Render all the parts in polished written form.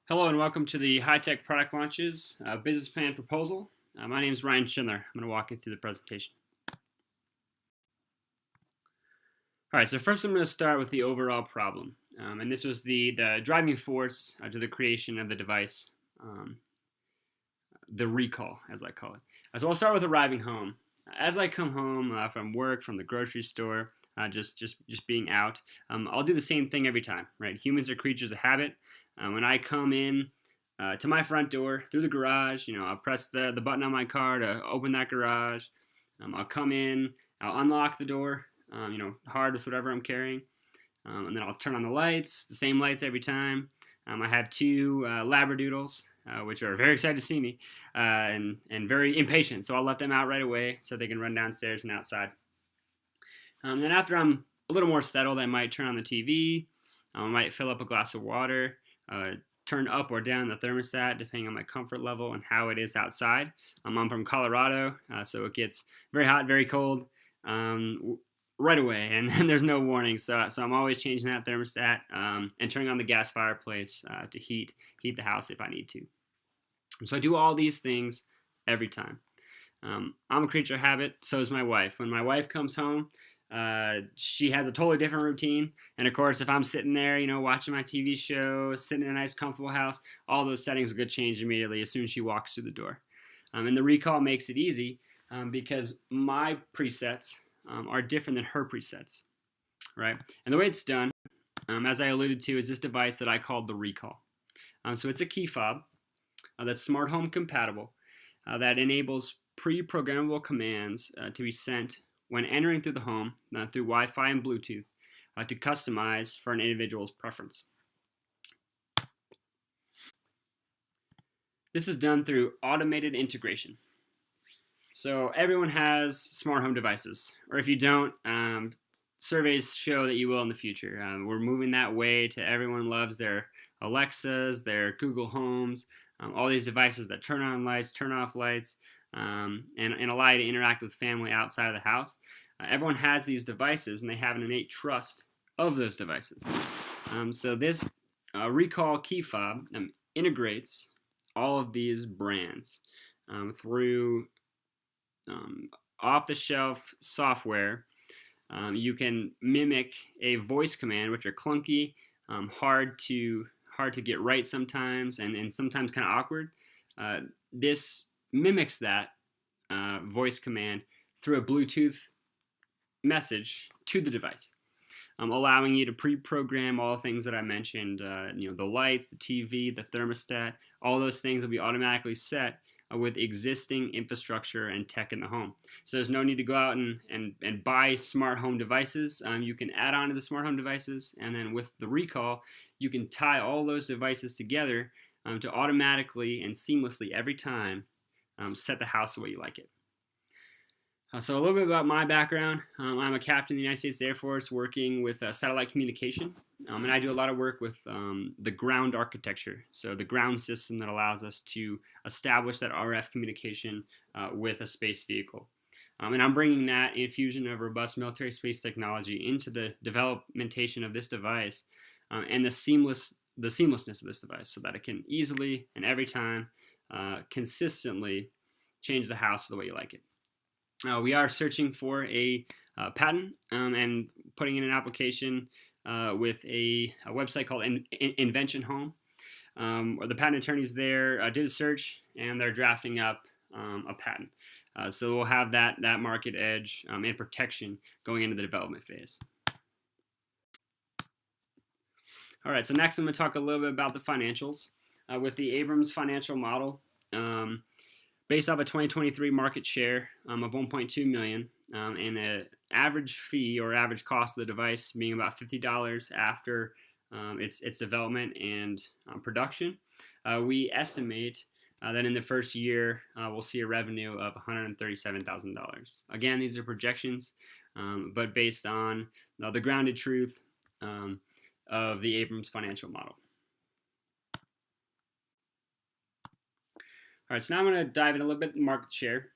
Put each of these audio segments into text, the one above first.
Hello and welcome to the High-Tech Product Launches Business Plan Proposal. My name is Ryan Schindler. I'm going to walk you through the presentation. All right, so first I'm going to start with the overall problem. And this was the driving force to the creation of the device, um, the recall, as I call it. So I'll start with arriving home. As I come home from work, from the grocery store, just being out, I'll do the same thing every time, right? Humans are creatures of habit. When I come in to my front door through the garage, I'll press the button on my car to open that garage. I'll come in, I'll unlock the door, hard with whatever I'm carrying, and then I'll turn on the lights, the same lights every time. I have two labradoodles, which are very excited to see me and very impatient, so I'll let them out right away so they can run downstairs and outside. Then after I'm a little more settled, I might turn on the TV. I might fill up a glass of water, turn up or down the thermostat depending on my comfort level and how it is outside. I'm from Colorado, so it gets very hot, very cold right away, and there's no warning. So I'm always changing that thermostat and turning on the gas fireplace to heat the house if I need to. So I do all these things every time. I'm a creature of habit, so is my wife. When my wife comes home, she has a totally different routine. And of course, if I'm sitting there, watching my TV show, sitting in a nice, comfortable house, all those settings will get changed immediately as soon as she walks through the door. And the recall makes it easy because my presets are different than her presets, right? And the way it's done, as I alluded to, is this device that I called the recall. So it's a key fob that's smart home compatible that enables pre-programmable commands to be sent when entering through the home through Wi-Fi and Bluetooth to customize for an individual's preference. This is done through automated integration. So everyone has smart home devices, or if you don't, surveys show that you will in the future. We're moving that way to everyone loves their Alexas, their Google Homes, all these devices that turn on lights, turn off lights, and allow you to interact with family outside of the house. Everyone has these devices, and they have an innate trust of those devices. So this recall key fob integrates all of these brands through off-the-shelf software. You can mimic a voice command, which are clunky, hard to get right sometimes, and sometimes kind of awkward. This mimics that voice command through a Bluetooth message to the device, allowing you to pre-program all the things that I mentioned. The lights, the TV, the thermostat, all those things will be automatically set with existing infrastructure and tech in the home. So there's no need to go out and buy smart home devices. You can add on to the smart home devices, and then with the recall, you can tie all those devices together to automatically and seamlessly every time set the house the way you like it. So a little bit about my background. I'm a captain in the United States Air Force working with satellite communication, and I do a lot of work with the ground architecture, so the ground system that allows us to establish that RF communication with a space vehicle. And I'm bringing that infusion of robust military space technology into the developmentation of this device and the seamlessness of this device so that it can easily and every time consistently change the house the way you like it. We are searching for a patent and putting in an application with a website called Invention Home. The patent attorneys there did a search, and they're drafting up a patent. So we'll have that market edge and protection going into the development phase. All right, so next I'm going to talk a little bit about the financials. With the Abrams financial model, based off a 2023 market share of 1.2 million and an average fee or average cost of the device being about $50 after its development and production, we estimate that in the first year we'll see a revenue of $137,000. Again, these are projections, but based on the grounded truth of the Abrams financial model. All right, so now I'm going to dive in a little bit in market share.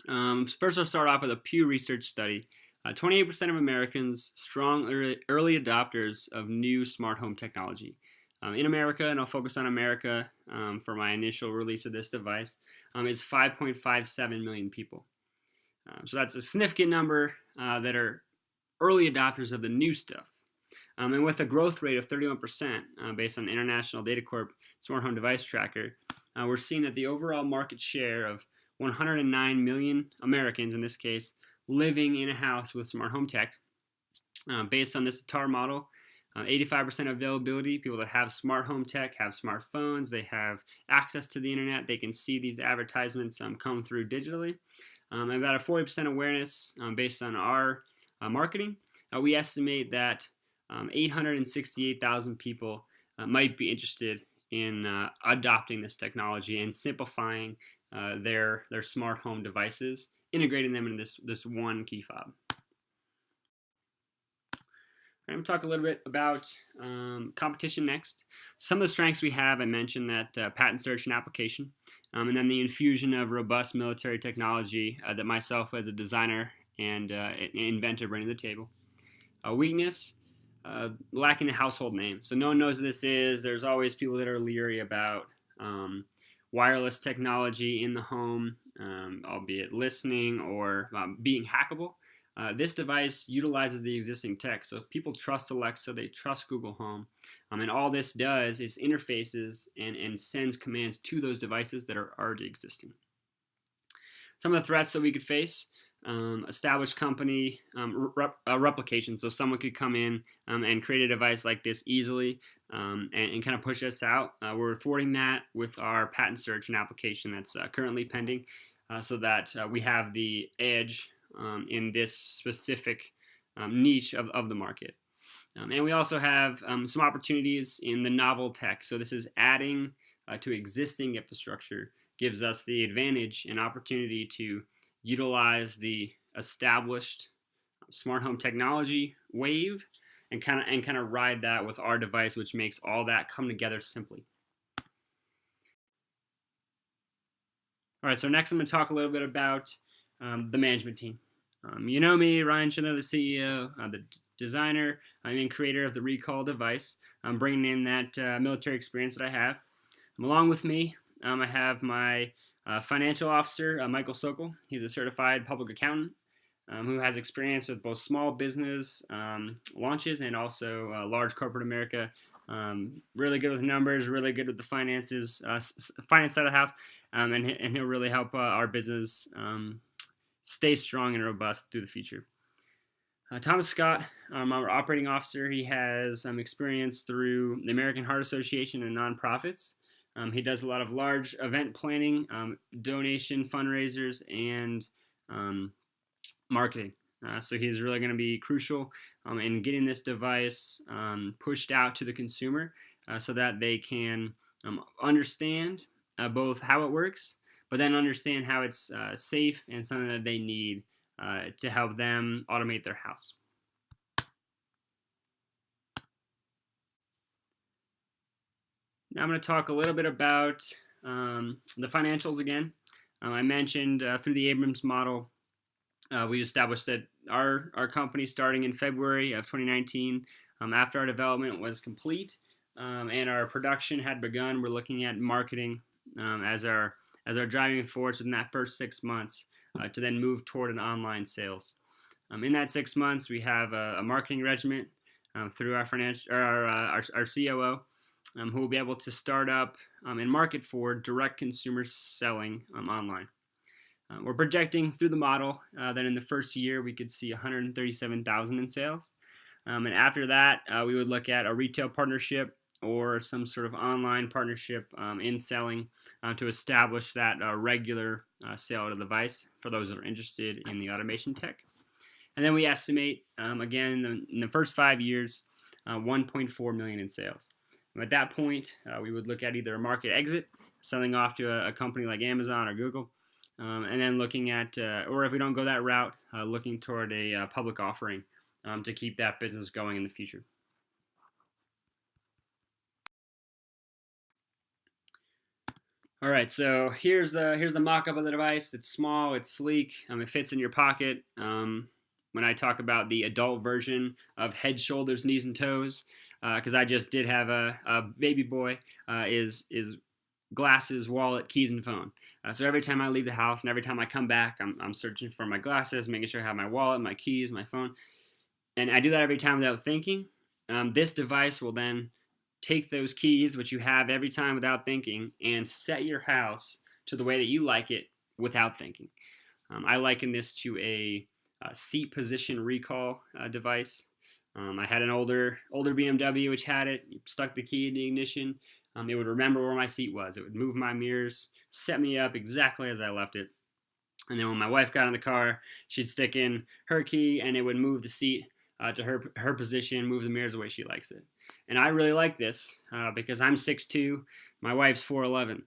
First, I'll start off with a Pew Research study. 28% of Americans strong early adopters of new smart home technology. in America, and I'll focus on America for my initial release of this device, is 5.57 million people. So that's a significant number that are early adopters of the new stuff. And with a growth rate of 31% based on International Data Corp Smart Home Device Tracker, we're seeing that the overall market share of 109 million Americans, in this case, living in a house with smart home tech. Based on this TAR model, 85% availability, people that have smart home tech, have smartphones, they have access to the internet, they can see these advertisements come through digitally. And about a 40% awareness based on our marketing. We estimate that 868,000 people might be interested in adopting this technology and simplifying their smart home devices, integrating them in this one key fob. I'm going to talk a little bit about competition next. Some of the strengths we have, I mentioned that patent search and application, and then the infusion of robust military technology that myself as a designer and inventor bring to the table. Weakness, lacking a household name. So no one knows what this is. There's always people that are leery about wireless technology in the home, albeit listening or being hackable. This device utilizes the existing tech. So if people trust Alexa, they trust Google Home. And all this does is interfaces and sends commands to those devices that are already existing. Some of the threats that we could face, established company replication. So someone could come in and create a device like this easily and kind of push us out. We're thwarting that with our patent search and application that's currently pending so that we have the edge in this specific niche of the market. And we also have some opportunities in the novel tech. So this is adding to existing infrastructure, gives us the advantage and opportunity to utilize the established smart home technology wave and kind of ride that with our device, which makes all that come together simply. All right, so next I'm going to talk a little bit about the management team. You know me, Ryan Schindler, the CEO, the designer, and creator of the Recall device. I'm bringing in that military experience that I have. Along with me, I have my financial officer, Michael Sokol. He's a certified public accountant who has experience with both small business launches and also large corporate America. Really good with numbers, really good with the finances, finance side of the house, and he'll really help our business stay strong and robust through the future. Thomas Scott, our operating officer, he has experience through the American Heart Association and nonprofits. He does a lot of large event planning, donation fundraisers, and marketing. So he's really going to be crucial in getting this device pushed out to the consumer so that they can understand both how it works, but then understand how it's safe and something that they need to help them automate their house. Now I'm going to talk a little bit about the financials again. I mentioned through the Abrams model, we established that our company starting in February of 2019, after our development was complete and our production had begun, we're looking at marketing as our driving force within that first 6 months to then move toward an online sales. In that 6 months, we have a marketing regimen through our COO, who will be able to start up and market for direct consumer selling online. We're projecting through the model that in the first year we could see 137,000 in sales, and after that we would look at a retail partnership or some sort of online partnership in selling to establish that regular sale of the device for those that are interested in the automation tech. And then we estimate, again, in the first 5 years, 1.4 million in sales. And at that point, we would look at either a market exit, selling off to a company like Amazon or Google, and then looking at, or if we don't go that route, looking toward a public offering to keep that business going in the future. All right, so here's the mock-up of the device. It's small, it's sleek, it fits in your pocket. When I talk about the adult version of head, shoulders, knees, and toes, because I just did have a baby boy, is glasses, wallet, keys, and phone. So every time I leave the house and every time I come back, I'm searching for my glasses, making sure I have my wallet, my keys, my phone. And I do that every time without thinking. This device will then take those keys, which you have every time without thinking, and set your house to the way that you like it without thinking. I liken this to a seat position recall device. I had an older BMW which had it. You stuck the key in the ignition. It would remember where my seat was. It would move my mirrors, set me up exactly as I left it. And then when my wife got in the car, she'd stick in her key, and it would move the seat to her position, move the mirrors the way she likes it. And I really like this because I'm 6'2", my wife's 4'11".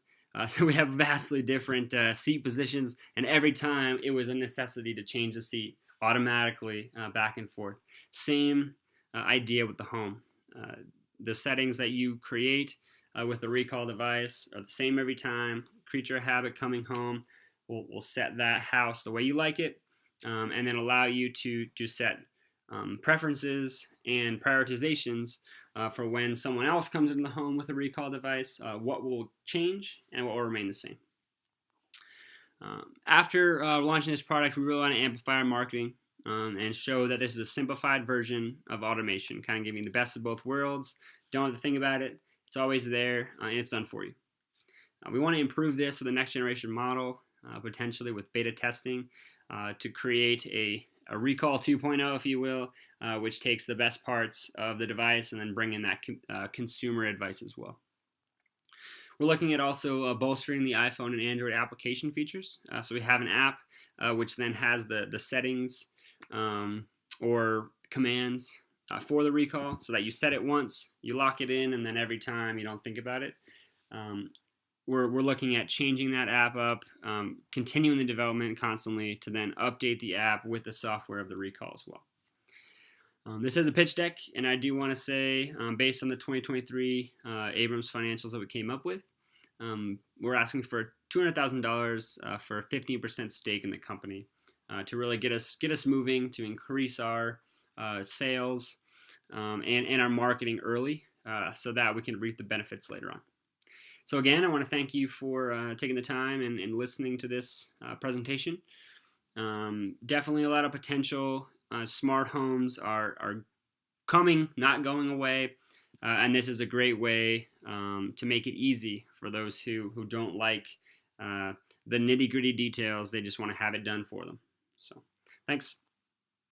So we have vastly different seat positions, and every time it was a necessity to change the seat automatically back and forth. Same idea with the home. The settings that you create with the recall device are the same every time. Creature habit coming home will set that house the way you like it, and then allow you to set preferences and prioritizations for when someone else comes into the home with a recall device, what will change and what will remain the same. After launching this product, we really want to amplify our marketing and show that this is a simplified version of automation, kind of giving the best of both worlds. Don't have to think about it. It's always there, and it's done for you. We want to improve this with a next generation model, potentially with beta testing, to create a recall 2.0, if you will, which takes the best parts of the device and then bring in that consumer advice as well. We're looking at also bolstering the iPhone and Android application features. So we have an app which then has the settings or commands for the recall, so that you set it once, you lock it in, and then every time you don't think about it. We're looking at changing that app up, continuing the development constantly to then update the app with the software of the recall as well. This is a pitch deck, and I do want to say, based on the 2023 Abrams financials that we came up with, we're asking for $200,000 for a 15% stake in the company to really get us moving, to increase our sales and our marketing early, so that we can reap the benefits later on. So again, I want to thank you for taking the time and listening to this presentation. Definitely a lot of potential. Smart homes are coming, not going away, and this is a great way to make it easy for those who don't like the nitty-gritty details. They just want to have it done for them. So thanks.